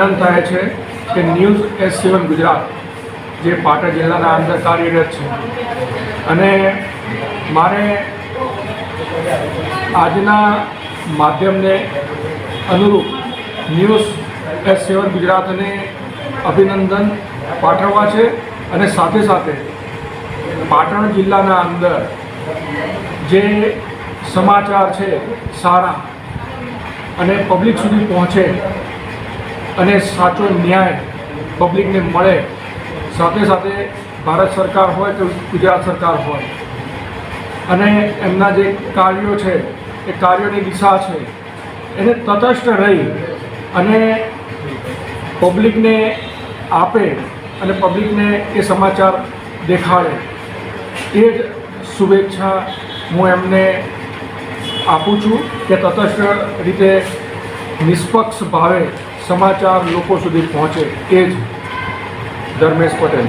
આનંદ થાય છે કે ન્યૂઝ S7 ગુજરાત જે પાટણ જિલ્લાના અંદર કાર્યરત છે અને મારે આજના માધ્યમને અનુરૂપ ન્યૂઝ S7 ગુજરાતને અભિનંદન પાઠવવા છે અને સાથે સાથે પાટણ જિલ્લાના અંદર જે સમાચાર છે સારા અને પબ્લિક સુધી પહોંચે અને સાચો ન્યાય પબ્લિકને મળે, સાથે સાથે ભારત સરકાર હોય કે ગુજરાત સરકાર હોય અને એમના જે કાર્યો છે એ કાર્યોની દિશા છે એને તટસ્થ રહી અને પબ્લિકને આપે અને પબ્લિકને એ સમાચાર દેખાડે, એ જ શુભેચ્છા હું એમને આપું છું કે તટસ્થ રીતે નિષ્પક્ષ ભાવે સમાચાર લોકો સુધી પહોંચે. એ જ ધર્મેશ પટેલ.